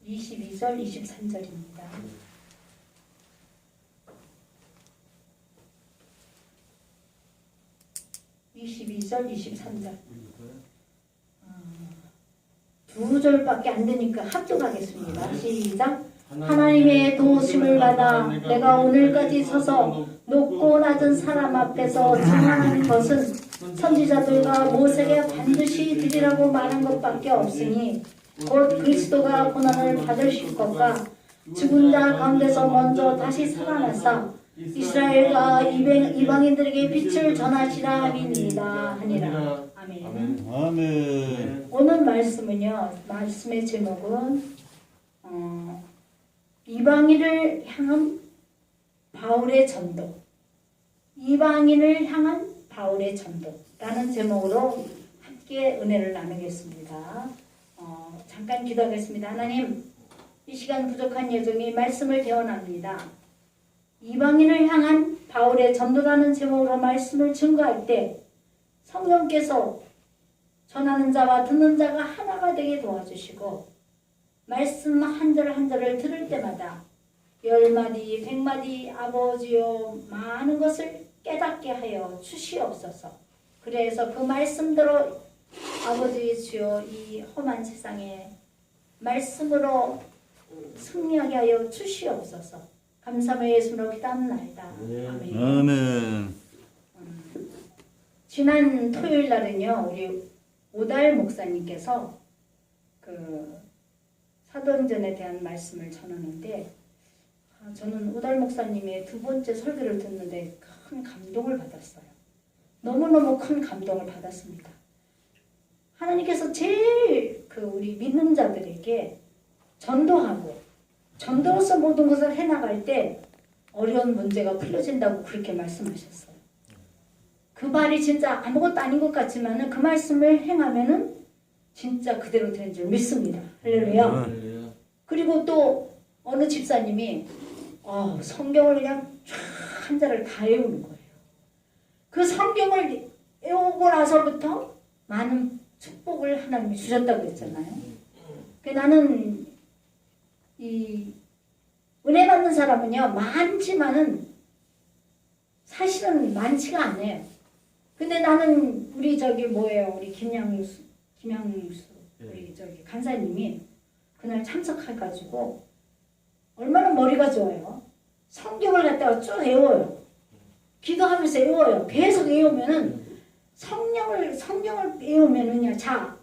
22절 23절입니다. (22절) 23절 두 절밖에 안 되니까 합독하겠습니다. 시작. 하나님의 도우심을 받아 내가 오늘까지 서서 높고 낮은 사람 앞에서 증언하는 것은 선지자들과 모세에게 반드시 드리라고 말한 것밖에 없으니 곧 그리스도가 고난을 받으실 것과 죽은 자 가운데서 먼저 다시 살아나사 이스라엘과 이방인들에게 빛을 전하시라 함이니이다 하니라. 아멘. 아멘. 오늘 말씀은요, 말씀의 제목은 이방인을 향한 바울의 전도, 이방인을 향한 바울의 전도라는 제목으로 함께 은혜를 나누겠습니다. 잠깐 기도하겠습니다. 하나님, 이 시간 부족한 예정이 말씀을 대원합니다. 이방인을 향한 바울의 전도라는 제목으로 말씀을 증거할 때 성령께서 전하는 자와 듣는 자가 하나가 되게 도와주시고 말씀 한 절 한 절을 들을 때마다 10마디, 100마디 아버지여 많은 것을 깨닫게 하여 주시옵소서. 그래서 그 말씀대로 아버지 주여 이 험한 세상에 말씀으로 승리하게 하여 주시옵소서. 감사의 예수로 기도합니다. 아멘. 아멘. 지난 토요일 날은요, 우리 오달 목사님께서 그 사도행전에 대한 말씀을 전하는데 저는 오달 목사님의 두 번째 설교를 듣는데 큰 감동을 받았어요. 너무너무 큰 감동을 받았습니다. 하나님께서 제일 우리 믿는 자들에게 전도하고 전도로서 모든 것을 해나갈 때 어려운 문제가 풀려진다고 그렇게 말씀하셨어요. 그 말이 진짜 아무것도 아닌 것 같지만 그 말씀을 행하면은 진짜 그대로 되는 줄 믿습니다. 할렐루야. 그리고 또 어느 집사님이 성경을 그냥 한 자를 다 외우는 거예요. 그 성경을 외우고 나서부터 많은 축복을 하나님이 주셨다고 했잖아요. 나는 이 은혜 받는 사람은요 많지만은 사실은 많지가 않아요. 근데 나는 우리 우리 김양수 우리 간사님이 그날 참석해가지고 얼마나 머리가 좋아요. 성경을 갖다가 쭉 외워요. 기도하면서 외워요. 계속 외우면은 성경을 외우면은요, 자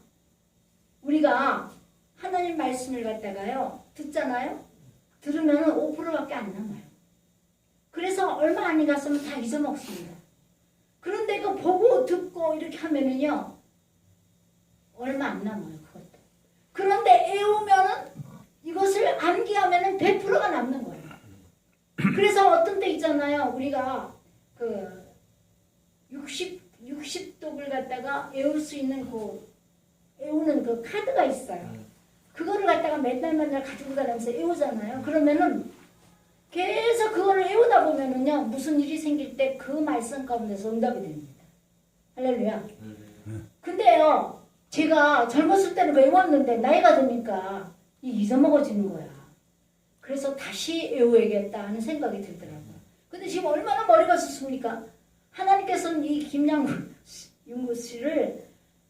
우리가 하나님 말씀을 갖다가요 듣잖아요. 들으면은 5%밖에 안 남아요. 그래서 얼마 안 갔으면 다 잊어먹습니다. 그런데 그 보고 듣고 이렇게 하면은요 얼마 안 남아요. 그것도. 그런데 외우면은 이것을 암기하면은 100%가 남는 거예요. 그래서 어떤 때 있잖아요. 우리가 그 60독을 갖다가 외울 수 있는 외우는 그 카드가 있어요. 그거를 갖다가 맨날 가지고 다니면서 외우잖아요. 그러면은 계속 그거를 외우다 보면은요 무슨 일이 생길 때 그 말씀 가운데서 응답이 됩니다. 할렐루야. 근데요 제가 젊었을 때는 외웠는데 나이가 드니까 잊어먹어지는 거야. 그래서 다시 외워야겠다 하는 생각이 들더라고요. 근데 지금 얼마나 머리가 좋습니까? 하나님께서는 이 김양구 씨를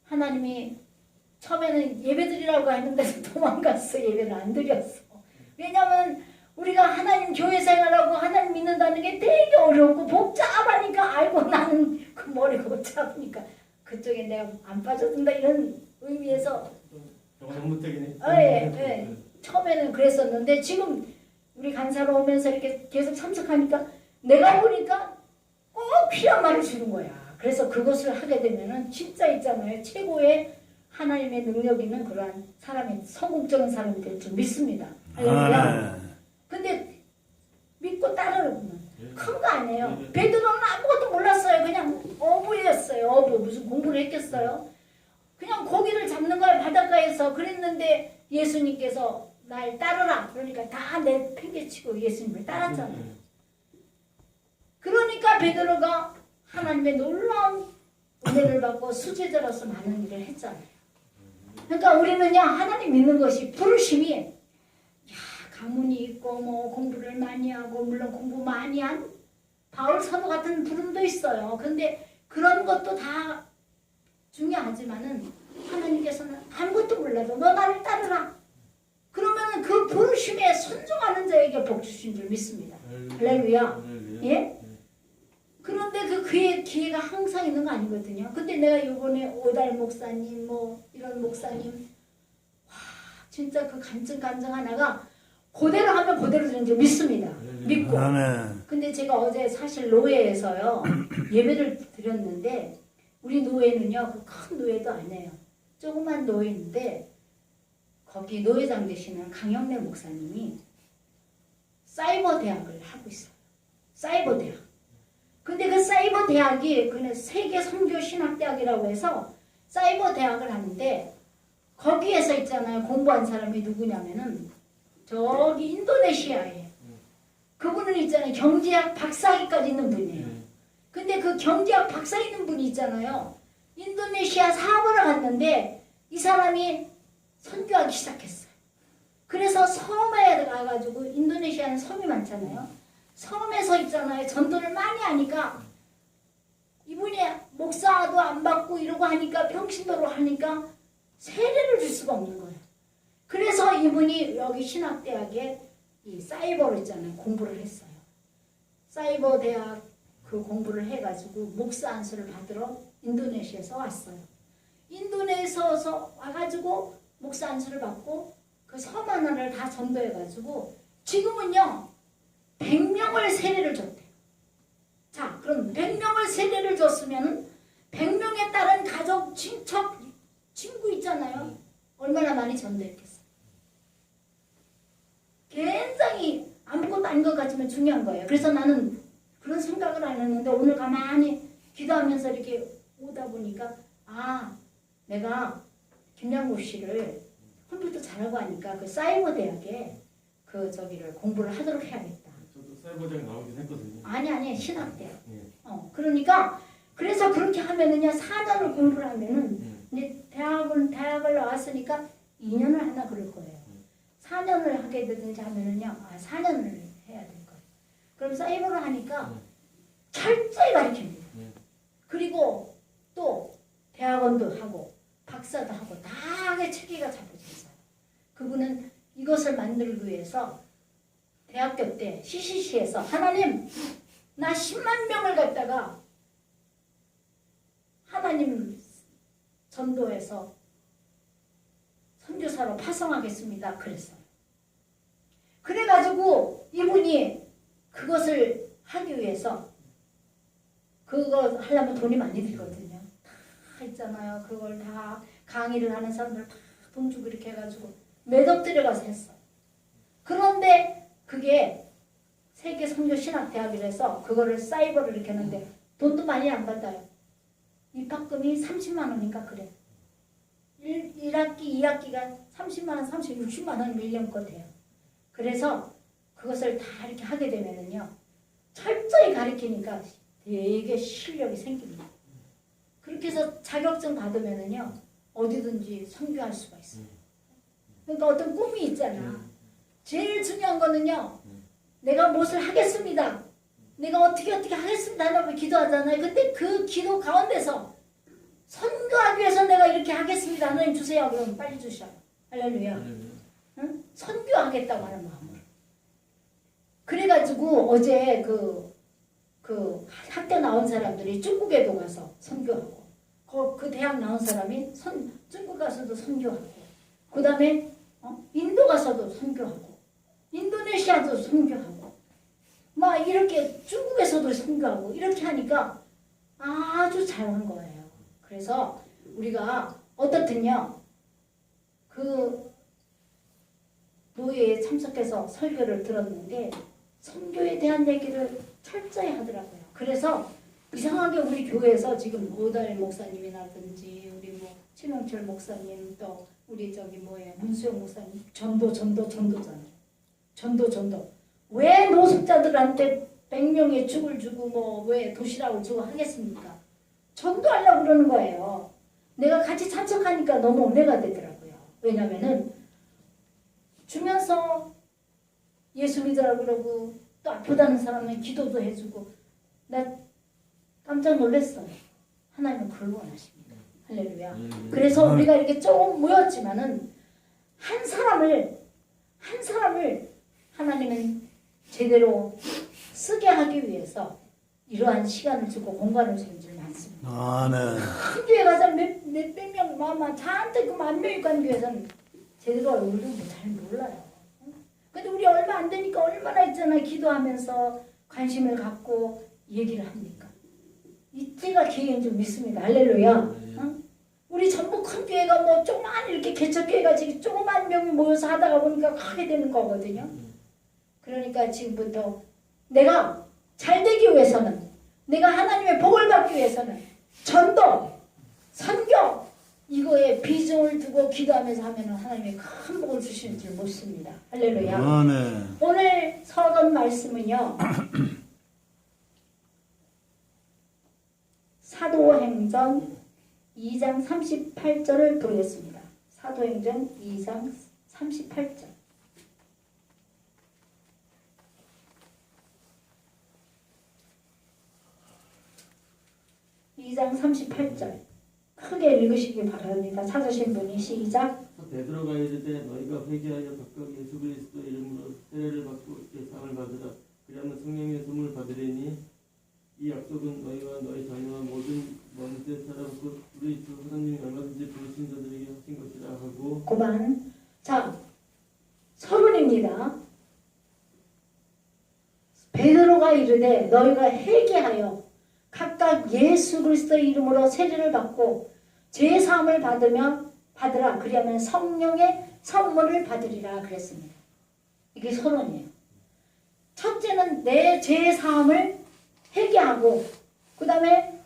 하나님이 처음에는 예배 드리라고 했는데 도망갔어. 예배를 안 드렸어. 왜냐하면 우리가 하나님 교회 생활하고 하나님 믿는다는 게 되게 어렵고 복잡하니까 알고 나는 그 머리가 복잡하니까 그쪽에 내가 안 빠져든다 이런 의미에서 전문적이네. 예. 처음에는 그랬었는데 지금 우리 간사로 오면서 이렇게 계속 참석하니까 내가 보니까 꼭 필요한 말을 주는 거야. 그래서 그것을 하게 되면은 진짜 있잖아요. 최고의 하나님의 능력 있는 그러한 사람이 성공적인 사람이 될 줄 믿습니다. 할렐루야. 근데 믿고 따르면 큰 거 아니에요. 베드로는 아무것도 몰랐어요. 그냥 어부였어요. 무슨 공부를 했겠어요. 그냥 고기를 잡는 거야 바닷가에서. 그랬는데 예수님께서 날 따르라 그러니까 다 내팽개치고 예수님을 따랐잖아요. 그러니까 베드로가 하나님의 놀라운 은혜를 받고 수제자로서 많은 일을 했잖아요. 그러니까 우리는요 하나님 믿는 것이 부르심이 가문이 있고 뭐 공부를 많이 하고 물론 공부 많이 한 바울 사도 같은 부름도 있어요. 근데 그런 것도 다 중요하지만은 하나님께서는 아무것도 몰라도 너 나를 따르라. 그러면은 그 부르심에 순종하는 자에게 복 주신 줄 믿습니다. 할렐루야. 예? 그런데 그의 기회가 항상 있는 거 아니거든요. 근데 내가 이번에 오달 목사님 뭐 이런 목사님 와 진짜 그 간증 하나가 그대로 하면 그대로 되는 줄 믿습니다. 믿고. 아멘. 근데 제가 어제 사실 노예에서요 예배를 드렸는데 우리 노예는요 그 큰 노예도 아니에요. 조그만 노예인데 거기 노예장 되시는 강영래 목사님이 사이버 대학을 하고 있어요. 사이버 대학. 근데 그 사이버 대학이 그냥 세계 선교 신학대학이라고 해서 사이버 대학을 하는데 거기에서 있잖아요. 공부한 사람이 누구냐면은 저기 인도네시아에 그분은 있잖아요. 경제학 박사학위까지 있는 분이에요. 근데 그 경제학 박사 있는 분이 있잖아요. 인도네시아 사업을 갔는데 이 사람이 선교하기 시작했어요. 그래서 섬에 가가지고 인도네시아는 섬이 많잖아요. 섬에서 있잖아요. 전도를 많이 하니까 이분이 목사도 안 받고 이러고 하니까 평신도로 하니까 세례를 줄 수가 없는 거예요. 그래서 이분이 여기 신학대학에 이 사이버로 있잖아요. 공부를 했어요. 사이버 대학 그 공부를 해가지고 목사 안수를 받으러 인도네시아에서 왔어요. 인도네시아에서 와가지고 목사 안수를 받고 그 섬 하나를 다 전도해가지고 지금은요 100명을 세례를 줬대요. 자, 그럼 100명을 세례를 줬으면 100명에 따른 가족, 친척, 친구 있잖아요. 얼마나 많이 전도했겠어요. 굉장히 아무것도 아닌 것 같지만 중요한 거예요. 그래서 나는 그런 생각을 안 했는데 오늘 가만히 기도하면서 이렇게 오다 보니까 아, 내가 김양구 씨를 컴퓨터 잘하고 하니까 그 사이버 대학에 그 저기를 공부를 하도록 해야겠다. 저도 사이버대학 나오긴 했거든요. 아니 신학대학. 예. 그러니까 그래서 그렇게 하면은요 4년을 공부를 하면은 이제 대학을 나왔으니까 2년을 하나 그럴 거예요. 4년을 하게 되든지 하면은요 4년을 해야 될 거예요. 그럼 사이버를 하니까 철저히 가르칩니다. 그리고 또 대학원도 하고 박사도 하고 다 체계가 잡혀져 있어요. 그분은 이것을 만들기 위해서 대학교 때 CCC에서 하나님 나 10만 명을 갖다가 하나님 전도해서 선교사로 파송하겠습니다. 그랬어요. 그래가지고 이분이 그것을 하기 위해서 그거 하려면 돈이 많이 들거든요. 다 있잖아요. 그걸 다 강의를 하는 사람들 다 돈 주고 이렇게 해가지고 몇 억 들여가서 했어요. 그런데 그게 세계 선교 신학대학이라서 그거를 사이버를 이렇게 하는데 돈도 많이 안 받아요. 입학금이 30만 원인가 그래. 1학기, 2학기가 30만 원, 60만 원 1년껏 돼요. 그래서 그것을 다 이렇게 하게 되면은요. 철저히 가르치니까 되게 실력이 생깁니다. 그렇게 해서 자격증 받으면은요. 어디든지 선교할 수가 있어요. 그러니까 어떤 꿈이 있잖아. 제일 중요한 거는요. 내가 무엇을 하겠습니다. 내가 어떻게 하겠습니다. 하나님 기도하잖아요. 근데 그 기도 가운데서 선교하기 위해서 내가 이렇게 하겠습니다. 하나님 주세요. 그럼 빨리 주셔. 할렐루야. 응? 선교하겠다고 하는 마음으로. 그래가지고 어제 그 학교 나온 사람들이 중국에도 가서 선교하고 그 대학 나온 사람이 중국 가서도 선교하고 그 다음에 인도 가서도 선교하고 인도네시아도 선교하고 막 이렇게 중국에서도 선교하고 이렇게 하니까 아주 잘한 거예요. 그래서 우리가 어떻든요 그 노예에 참석해서 설교를 들었는데 선교에 대한 얘기를 철저히 하더라고요. 그래서 이상하게 우리 교회에서 지금 오달 목사님이라든지 우리 뭐 최명철 목사님 또 우리 저기 문수영 목사님 전도잖아요. 전도. 왜 노숙자들한테 100명의 죽을 주고 뭐 왜 도시락을 주고 하겠습니까? 전도하려고 그러는 거예요. 내가 같이 참석하니까 너무 은혜가 되더라고요. 왜냐면은 주면서 예수 믿으라고 그러고 또 아프다는 사람은 기도도 해주고 나 깜짝 놀랐어요. 하나님은 그걸 원하십니다. 할렐루야. 그래서 우리가 이렇게 조금 모였지만은 한 사람을 하나님은 제대로 쓰게 하기 위해서 이러한 시간을 주고 공간을 주는 줄 많습니다. 큰 교회 가서 몇백 명, 잔뜩 그 10,000명이 간 교회에서는 제대로 얼굴도 잘 몰라요. 근데 우리 얼마 안 되니까 얼마나 있잖아요. 기도하면서 관심을 갖고 얘기를 합니까? 이때가 기회인 줄 믿습니다. 할렐루야. 어? 우리 전부 큰 교회가 뭐 조그만 이렇게 개척교회가 지금 조그만 명이 모여서 하다가 보니까 크게 되는 거거든요. 그러니까 지금부터 내가 잘 되기 위해서는, 내가 하나님의 복을 받기 위해서는 전도, 선교 이거에 비중을 두고 기도하면서 하면 하나님의 큰 복을 주시는 줄 믿습니다. 할렐루야. 오늘 서론 말씀은요. 사도행전 2장 38절을 보겠습니다. 사도행전 2장 38절. 크게 읽으시기 바랍니다. 찾으신 분이 시작. 베드로가 이르되 너희가 회개하여 각각 예수 그리스도 이름으로 세례를 받고 예상을 받으라. 그리하면 성령의 선물 받으리니 이 약속은 너희와 너희 자녀와 모든 먼데 사람 곧 우리 주 하나님이 얼마든지 부르신 자들에게 하신 것이라 하고. 고만. 자, 서론입니다. 베드로가 이르되 너희가 회개하여 각각 예수 그리스도의 이름으로 세례를 받고 죄 사함을 받으라. 그리하면 성령의 선물을 받으리라 그랬습니다. 이게 서론이에요. 첫째는 내 죄 사함을 회개하고 그 다음에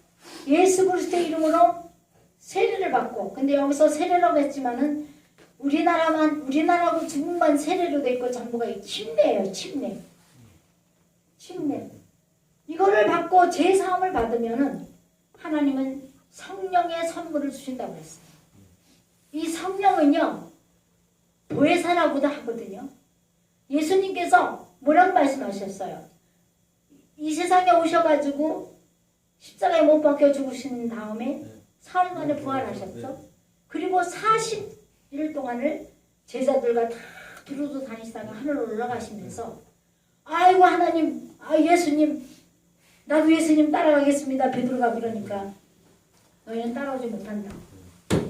예수 그리스도의 이름으로 세례를 받고, 근데 여기서 세례라고 했지만은 우리나라하고 중국만 세례로 돼 있고 전부가 침례예요. 침례. 이거를 받고 죄 사함을 받으면은 하나님은 성령의 선물을 주신다고 했어요. 이 성령은요 보혜사라고도 하거든요. 예수님께서 뭐라고 말씀하셨어요? 이 세상에 오셔가지고 십자가에 못 박혀 죽으신 다음에 사흘 만에 부활하셨죠. 그리고 40일 동안을 제자들과 다 두루두 다니시다가 하늘로 올라가시면서 아이고 하나님, 예수님, 나도 예수님 따라가겠습니다. 베드로가 그러니까 너희는 따라오지 못한다.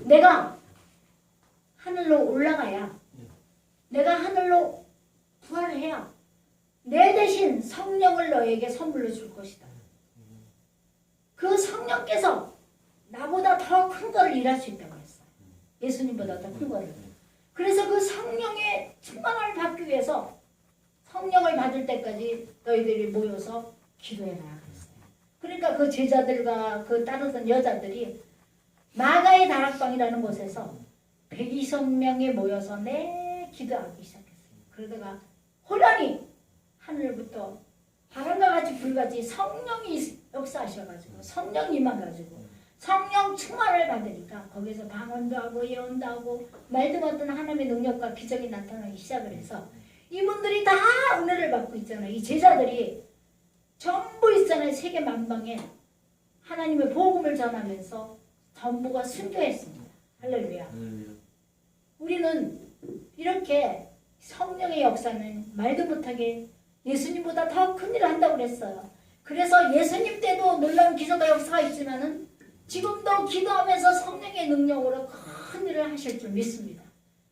내가 하늘로 올라가야, 내가 하늘로 부활해야 내 대신 성령을 너에게 선물로 줄 것이다. 그 성령께서 나보다 더 큰 거를 일할 수 있다고 했어요. 예수님보다 더 큰 거를. 그래서 그 성령의 충만함을 받기 위해서 성령을 받을 때까지 너희들이 모여서 기도해라 그랬어요. 그러니까 그 제자들과 그 따르던 여자들이 마가의 다락방이라는 곳에서 120명이 모여서 기도하기 시작했어요. 그러다가 호련히 하늘부터 바람과 같이 불같이 성령이 역사하셔가지고 성령 임해가지고 성령 충만을 받으니까 거기서 방언도 하고 예언도 하고 말도 못하는 하나님의 능력과 기적이 나타나기 시작을 해서 이분들이 다 은혜를 받고 있잖아요. 이 제자들이 전부 있잖아요. 세계 만방에 하나님의 복음을 전하면서 전부가 순교했습니다. 할렐루야. 우리는 이렇게 성령의 역사는 말도 못하게 예수님보다 더 큰 일을 한다고 그랬어요. 그래서 예수님 때도 놀라운 기적과 역사가 있지만은 지금도 기도하면서 성령의 능력으로 큰 일을 하실 줄 믿습니다.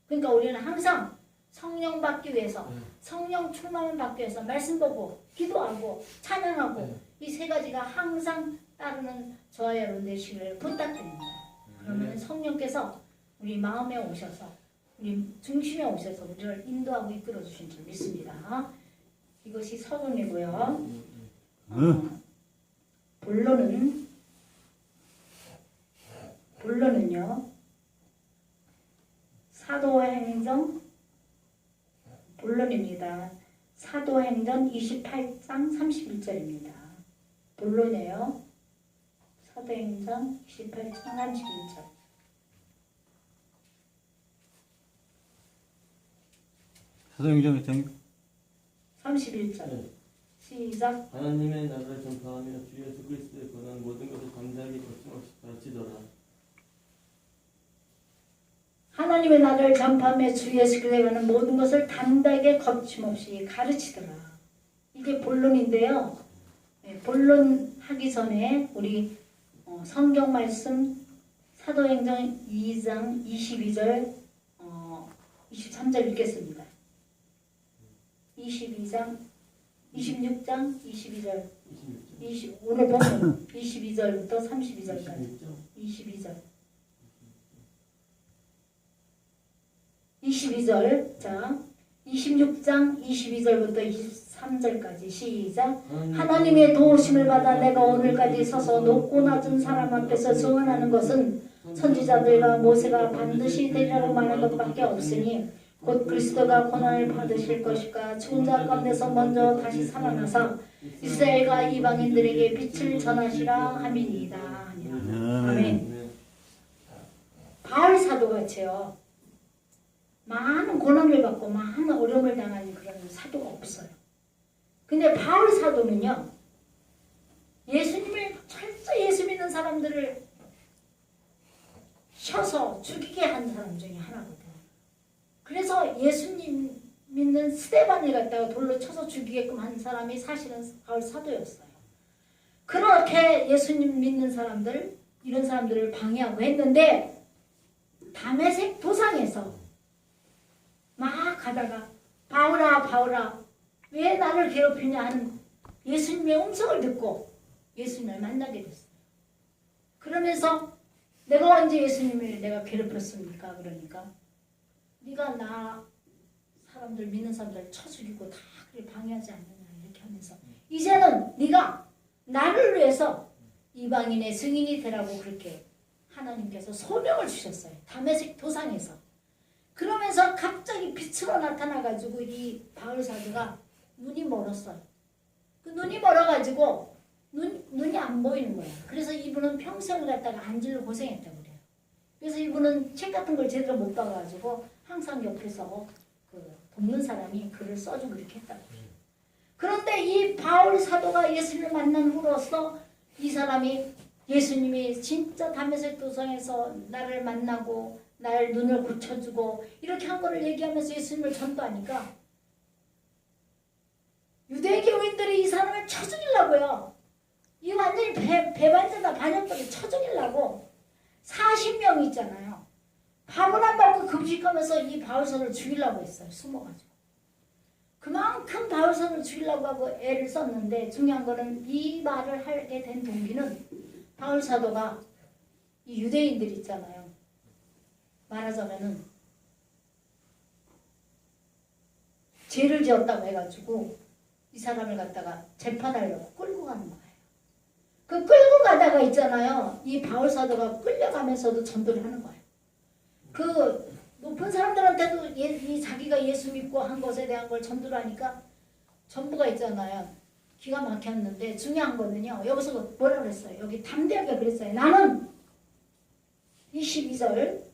그러니까 우리는 항상 성령 받기 위해서, 성령 충만을 받기 위해서 말씀 보고 기도하고 찬양하고 이 세 가지가 항상 따르는 저와 여러분 되시기를 부탁드립니다. 그러면 성령께서 우리 마음에 오셔서 우리 중심에 오셔서 우리를 인도하고 이끌어 주신 줄 믿습니다. 이것이 서론이고요. 본론은요. 사도행전 본론입니다. 사도행전 28장 31절입니다. 본론이에요. 사도행전 28장 31절. 사도행전 몇 장? 31절. 네. 시작. 하나님의 나라를 전파하며 주 예수 그리스도의 권한 모든 것을 담대하게 거침없이 가르치더라. 하나님의 나라를 전파하며 주 예수 그리스도에 관한 모든 것을 담대하게 거침없이 가르치더라. 이게 본론인데요. 네, 본론 하기 전에 우리 성경 말씀 사도행전 2장 22절 23절 읽겠습니다. 26장 22절 26절. 오늘 보면 22절부터 32절까지 22절 22절 자 26장 22절부터 23절까지 시작. 하나님의 도우심을 받아 내가 오늘까지 서서 높고 낮은 사람 앞에서 증언하는 것은 선지자들과 모세가 반드시 되리라고 말한 것밖에 없으니 곧 그리스도가 고난을 받으실 것이가 죽은 자 가운데서 먼저 다시 살아나서 이스라엘과 이방인들에게 빛을 전하시라 함이니이다. 아멘. 바울 사도같이요 많은 고난을 받고 많은 어려움을 당하는 그런 사도가 없어요. 근데 바울 사도는요 예수님을 철저히 예수 믿는 사람들을 쳐서 죽이게 한 사람 중에 하나거든요. 그래서 예수님 믿는 스데반을 갖다가 돌로 쳐서 죽이게끔 한 사람이 사실은 바울 사도였어요. 그렇게 예수님 믿는 사람들 이런 사람들을 방해하고 했는데 다메섹 도상에서 막 가다가 바울아 왜 나를 괴롭히냐 하는 예수님의 음성을 듣고 예수님을 만나게 됐어요. 그러면서 내가 언제 예수님을 내가 괴롭혔습니까? 그러니까 네가 나 사람들 믿는 사람들 쳐 죽이고 다 그래 방해하지 않느냐 이렇게 하면서 이제는 네가 나를 위해서 이방인의 증인이 되라고 그렇게 하나님께서 소명을 주셨어요. 다메섹 도상에서. 그러면서 갑자기 빛으로 나타나가지고 이 바울 사도가 눈이 멀었어요. 그 눈이 멀어가지고 눈이 안 보이는 거예요. 그래서 이분은 평생을 갖다가 안질로 고생했다고 그래요. 그래서 이분은 책 같은 걸 제대로 못 봐가지고 항상 옆에서 돕는 사람이 글을 써주고 이렇게 했다고 그래요. 그런데 이 바울 사도가 예수님을 만난 후로서 이 사람이 예수님이 진짜 다메섹 도상에서 나를 만나고 날 눈을 고쳐주고 이렇게 한 거를 얘기하면서 예수님을 전도하니까 유대 교인들이 이 사람을 쳐 죽이려고요. 이 완전히 배반자다 반역자를 쳐 죽이려고 40명 있잖아요. 밥을 안 먹고 금식하면서 이 바울선을 죽이려고 했어요. 숨어가지고. 그만큼 바울선을 죽이려고 하고 애를 썼는데 중요한 거는 이 말을 하게 된 동기는 바울 사도가 이 유대인들 있잖아요. 말하자면은 죄를 지었다고 해가지고 이 사람을 갖다가 재판하려고 끌고 가는 거예요. 그 끌고 가다가 있잖아요. 이 바울 사도가 끌려가면서도 전도를 하는 거예요. 그 높은 사람들한테도 이 자기가 예수 믿고 한 것에 대한 걸 전도를 하니까 전부가 있잖아요. 기가 막혔는데 중요한 거는요. 여기서 뭐라 그랬어요? 여기 담대하게 그랬어요. 나는 22절에서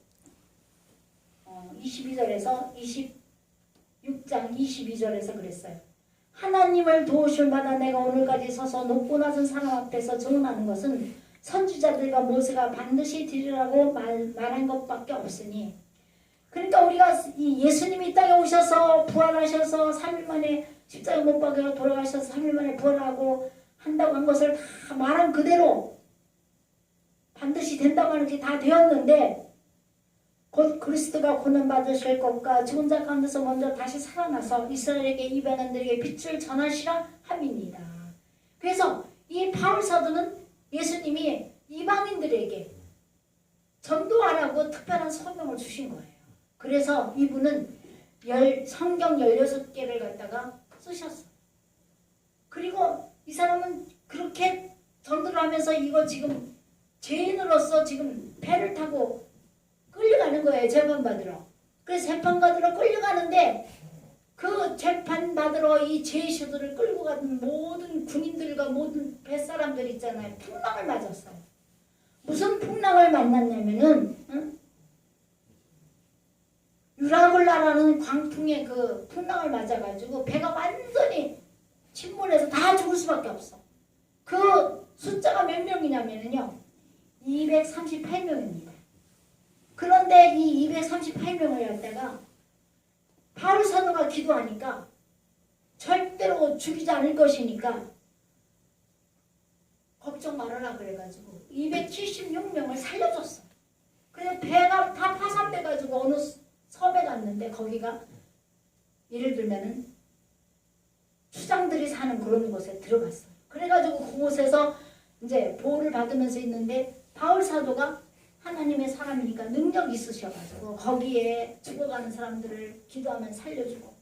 26장 22절에서 그랬어요. 하나님을 도우실 마다 내가 오늘까지 서서 높고 낮은 사람 앞에서 증언하는 것은 선지자들과 모세가 반드시 드리라고 말한 것밖에 없으니 그러니까 우리가 이 예수님이 이 땅에 오셔서 부활하셔서 3일 만에 십자가 못 박혀 돌아가셔서 3일 만에 부활하고 한다고 한 것을 다 말한 그대로 반드시 된다고 하는 게 다 되었는데 곧 그리스도가 고난 받으실 것과 죽은 자 가운데서 먼저 다시 살아나서 이스라엘에게 이방인들에게 빛을 전하시라 함입니다. 그래서 이 바울 사도는 예수님이 이방인들에게 전도하라고 특별한 소명을 주신 거예요. 그래서 이분은 성경 16개를 갖다가 쓰셨어요. 그리고 이 사람은 그렇게 전도를 하면서 이거 지금 죄인으로서 지금 배를 타고 끌려가는 거예요. 재판받으러. 그래서 재판받으러 끌려가는데 그 재판받으러 이 죄수들을 끌고 가는 모든 군인들과 모든 뱃사람들 있잖아요. 풍랑을 맞았어요. 무슨 풍랑을 만났냐면은 유라굴라라는 광풍의 그 풍랑을 맞아가지고 배가 완전히 침몰해서 다 죽을 수밖에 없어. 그 숫자가 몇 명이냐면요 238명입니다. 그런데 이 238명을 갖다가 바울 사도가 기도하니까 절대로 죽이지 않을 것이니까 걱정 말아라 그래가지고 276명을 살려줬어. 그냥 배가 다 파산돼가지고 어느 섬에 갔는데 거기가 예를 들면은 추장들이 사는 그런 곳에 들어갔어요. 그래가지고 그곳에서 이제 보호를 받으면서 있는데 바울 사도가 하나님의 사람이니까 능력이 있으셔가지고 거기에 죽어가는 사람들을 기도하면 살려주고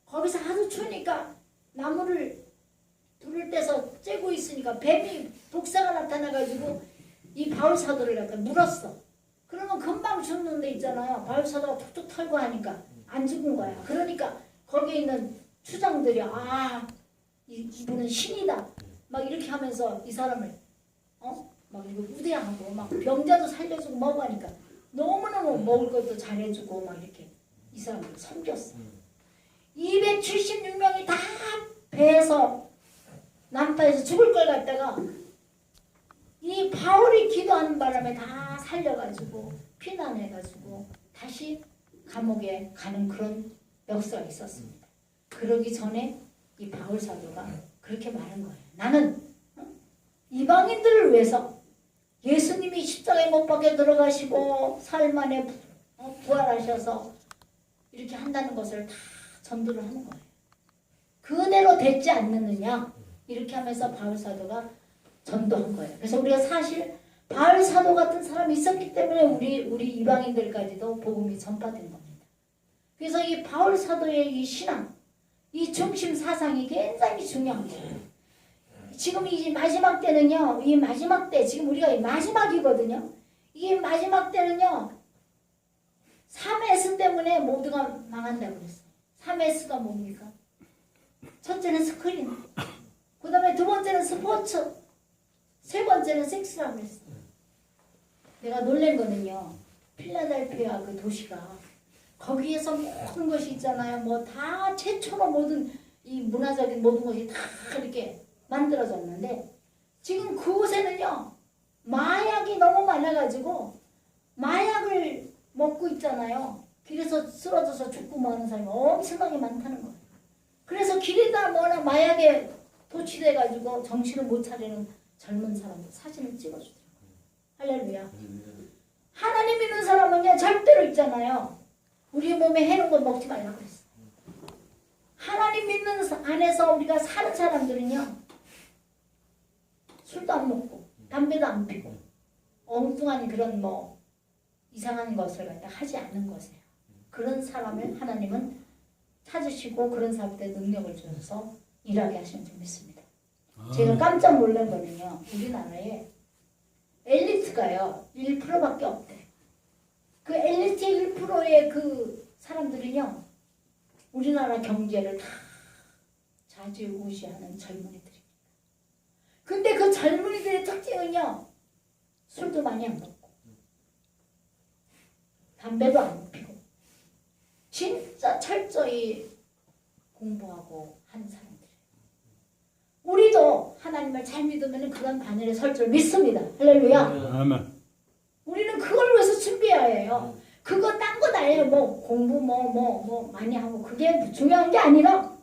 거기서 하도 추우니까 나무를 불을 떼서 쬐고 있으니까 뱀이 독사가 나타나가지고 이 바울 사도를 갖다 물었어. 그러면 금방 죽는 데 있잖아요. 바울 사도가 툭툭 털고 하니까 안 죽은 거야. 그러니까 거기에 있는 추장들이 이분은 신이다. 막 이렇게 하면서 이 사람을 막 이거 우대하고 막 병자도 살려주고 뭐 하니까 너무너무 먹을 것도 잘해주고 막 이렇게 이 사람을 섬겼어. 276명이 다 배에서 난파해서 죽을 걸 갖다가 이 바울이 기도하는 바람에 다 살려가지고 피난해가지고 다시 감옥에 가는 그런 역사가 있었습니다. 그러기 전에 이 바울 사도가 그렇게 말한 거예요. 나는 이방인들을 위해서 예수님이 십자가에 못 박혀 들어가시고 사흘 만에 부활하셔서 이렇게 한다는 것을 다 전도를 하는 거예요. 그 은혜로 됐지 않느냐 이렇게 하면서 바울 사도가 전도한 거예요. 그래서 우리가 사실 바울 사도 같은 사람이 있었기 때문에 우리 이방인들까지도 복음이 전파된 겁니다. 그래서 이 바울 사도의 이 신앙, 이 중심 사상이 굉장히 중요한 거예요. 지금 이 마지막 때는요, 이 마지막 때, 지금 우리가 이 마지막이거든요. 이 마지막 때는요, 3S 때문에 모두가 망한다고 그랬어요. 3S가 뭡니까? 첫째는 스크린, 그 다음에 두 번째는 스포츠, 세 번째는 섹스라고 했어요. 내가 놀란 거는요, 필라델피아 그 도시가 거기에서 모든 것이 있잖아요. 뭐 다 최초로 모든 이 문화적인 모든 것이 다 이렇게 만들어졌는데 지금 그곳에는요 마약이 너무 많아가지고 마약을 먹고 있잖아요. 길에서 쓰러져서 죽고 뭐 하는 사람이 엄청나게 많다는 거예요. 그래서 길에다 뭐나 마약에 도취돼가지고 정신을 못 차리는 젊은 사람들 사진을 찍어주더라고요. 할렐루야. 하나님 믿는 사람은요 절대로 있잖아요. 우리 몸에 해로운 거 먹지 말라고 그랬어요. 하나님 믿는 안에서 우리가 사는 사람들은요 술도 안 먹고 담배도 안 피고 엉뚱한 그런 뭐 이상한 것을 갖다 하지 않는 것이에요. 그런 사람을 하나님은 찾으시고 그런 사람들의 능력을 주셔서 일하게 하시는 줄 믿습니다. 제가 깜짝 놀란 거는요 우리나라에 엘리트가요 1%밖에 없대. 그 엘리트 1%의 그 사람들은요 우리나라 경제를 다 좌지우지하는 젊은이들입니다. 근데 그 젊은이들의 특징은요 술도 많이 안 먹고 담배도 안 피고 진짜 철저히 공부하고 하는 사람들. 우리도 하나님을 잘 믿으면 그런 반열에 설 줄 믿습니다. 할렐루야. 아멘. 우리는 그걸 위해서 준비해야 해요. 그거 딴 거 아니에요. 뭐 공부 뭐 많이 하고 그게 중요한 게 아니라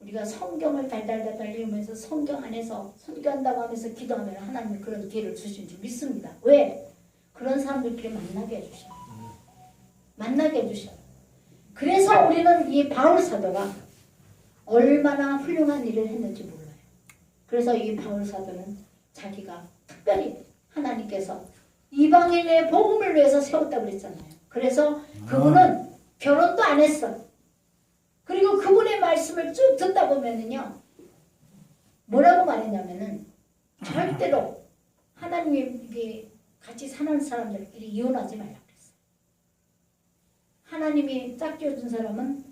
우리가 성경을 달달달달 읽으면서 성경 안에서 선교한다고 하면서 기도하면 하나님이 그런 기회를 주신 줄 믿습니다. 왜? 그런 사람들끼리 만나게 해주셔요. 만나게 해주셔요. 그래서 우리는 이 바울 사도가 얼마나 훌륭한 일을 했는지 몰라요. 그래서 이 바울 사도는 자기가 특별히 하나님께서 이방인의 복음을 위해서 세웠다고 그랬잖아요. 그래서 그분은 결혼도 안 했어. 그리고 그분의 말씀을 쭉 듣다 보면은요 뭐라고 말했냐면은 절대로 하나님이 같이 사는 사람들끼리 이혼하지 말라고 그랬어요. 하나님이 짝지어준 사람은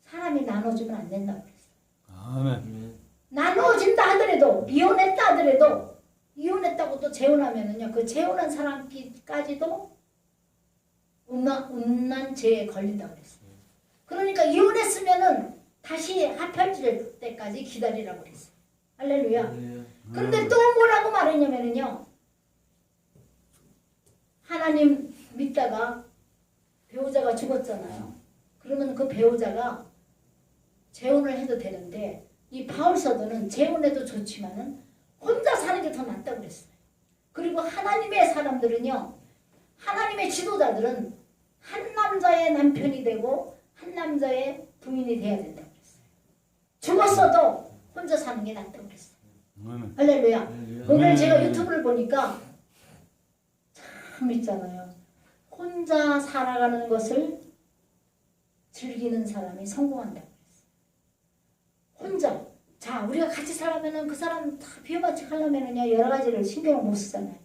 사람이 나눠주면 안 된다고 그랬어요. 아멘. 나눠진다 하더라도 이혼했다 하더라도 이혼했다고 또 재혼하면은요 그 재혼한 사람까지도 음란 죄에 걸린다고 그랬어요. 그러니까 이혼했으면은 다시 합해질 때까지 기다리라고 그랬어요. 할렐루야. 근데 또 뭐라고 말했냐면요. 하나님 믿다가 배우자가 죽었잖아요. 그러면 그 배우자가 재혼을 해도 되는데 이 바울 사도는 재혼해도 좋지만은 혼자 사는 게 더 낫다고 그랬어요. 그리고 하나님의 사람들은요. 하나님의 지도자들은 한 남자의 남편이 되고 한 남자의 부인이 돼야 된다고 그랬어요. 죽었어도 혼자 사는 게 낫다고 그랬어요. 할렐루야. 오늘 제가 유튜브를 보니까 참 있잖아요. 혼자 살아가는 것을 즐기는 사람이 성공한다고 그랬어요. 혼자. 자, 우리가 같이 살면은 그 사람 다 비워맞추 하려면은요, 여러 가지를 신경을 못 쓰잖아요.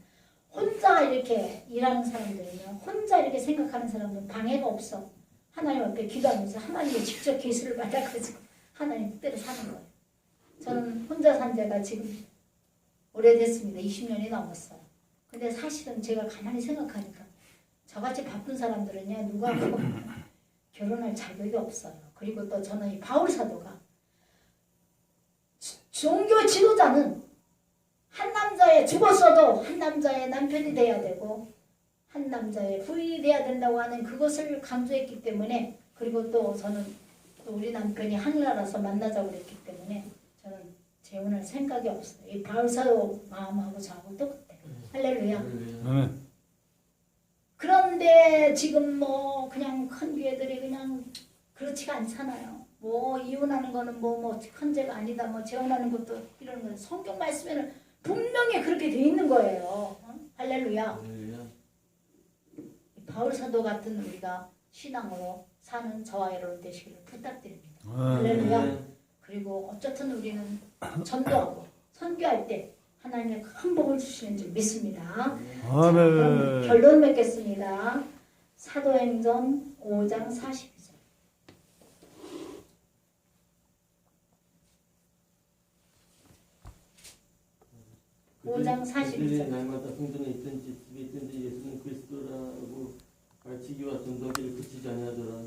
혼자 이렇게 일하는 사람들은요, 혼자 이렇게 생각하는 사람들은 방해가 없어. 하나님 앞에 기도하면서 하나님의 직접 계시를 받아가지고 하나님 뜻대로 사는 거예요. 저는 혼자 산 지가 지금 오래됐습니다. 20년이 넘었어요. 근데 사실은 제가 가만히 생각하니까 저같이 바쁜 사람들은요, 누구하고 결혼할 자격이 없어요. 그리고 또 저는 이 바울 사도가 종교 지도자는 한 남자의 죽었어도 한 남자의 남편이 돼야 되고 한 남자의 부인이 돼야 된다고 하는 그것을 강조했기 때문에 그리고 또 저는 또 우리 남편이 하늘나라서 만나자고 그랬기 때문에 저는 재혼할 생각이 없어요. 이 바울 사도 마음하고 저하고 똑같아요. 할렐루야. 그런데 지금 뭐 그냥 큰 교회들이 그냥 그렇지가 않잖아요. 뭐 이혼하는 거는 뭐 큰 죄가 아니다. 뭐 재혼하는 것도 이런 거 성경 말씀에는 분명히 그렇게 돼 있는 거예요. 할렐루야. 바울 사도 같은 우리가 신앙으로 사는 저와 여러분 되시기를 부탁드립니다. 할렐루야. 그리고 어쨌든 우리는 전도하고 선교할 때 하나님의 큰 복을 주시는 줄 믿습니다. 자, 그럼 결론 맺겠습니다. 사도행전 5장 42절. 5장 42절. 날마다 성전에 있든지 집에 있든지 예수는 그리스도라고 가르치기와 전도하기를 그치지 아니하더라.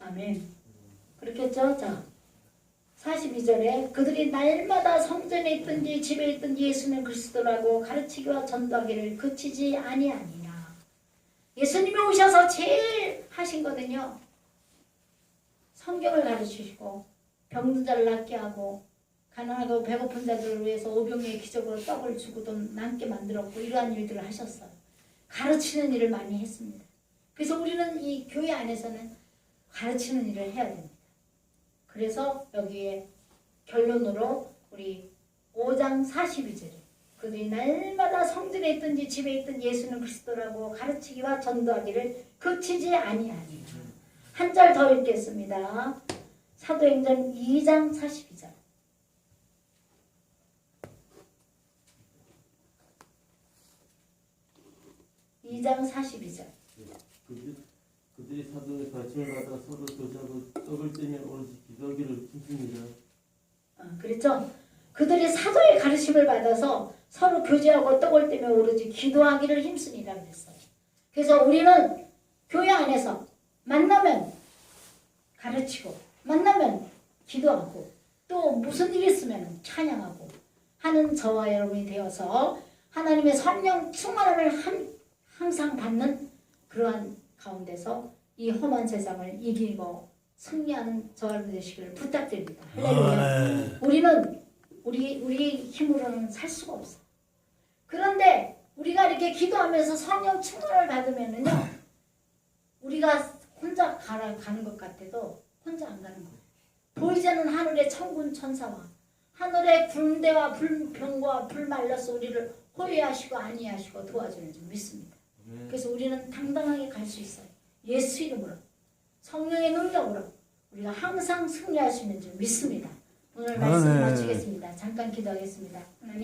아멘. 그렇겠죠? 자, 42절에 그들이 날마다 성전에 있든지 집에 있든지 예수는 그리스도라고 가르치기와 전도하기를 그치지 아니하니라. 예수님이 오셔서 제일 하신 거는요. 성경을 가르치시고 병든 자를 낫게 하고 가난하고 배고픈 자들을 위해서 오병이의 기적으로 떡을 주고 또 남게 만들었고 이러한 일들을 하셨어요. 가르치는 일을 많이 했습니다. 그래서 우리는 이 교회 안에서는 가르치는 일을 해야 됩니다. 그래서 여기에 결론으로 우리 5장 42절에 그들이 날마다 성전에 있든지 집에 있든지 예수는 그리스도라고 가르치기와 전도하기를 그치지 아니하니. 한 절 더 읽겠습니다. 사도행전 2장 42절. 그들이 사도의 가르침을 받아 서로 교제하고 떡을 떼며 오로지 기도하기를 힘씁니다. 그렇죠? 그들이 사도의 가르침을 받아서 서로 교제하고 떡을 떼며 오로지 기도하기를 힘쓰니라 그랬어요. 그래서 우리는 교회 안에서 만나면 가르치고 만나면 기도하고 또 무슨 일이 있으면 찬양하고 하는 저와 여러분이 되어서 하나님의 성령 충만함을 항상 받는 그러한 가운데서 이 험한 세상을 이기고 승리하는 저와 여러분 되시기를 부탁드립니다. 할렐루야. 우리는 우리 힘으로는 살 수가 없어. 그런데 우리가 이렇게 기도하면서 성령 충만을 받으면은요, 우리가 혼자 가는 것 같아도 혼자 안 가는 거예요. 보이지 않는 하늘의 천군 천사와 하늘의 군대와 불병과 불말려서 우리를 호위하시고 안위하시고 도와주는 줄 믿습니다. 그래서 우리는 당당하게 갈 수 있어요. 예수 이름으로 성령의 능력으로 우리가 항상 승리할 수 있는 줄 믿습니다. 오늘 말씀 마치겠습니다. 잠깐 기도하겠습니다. 하나님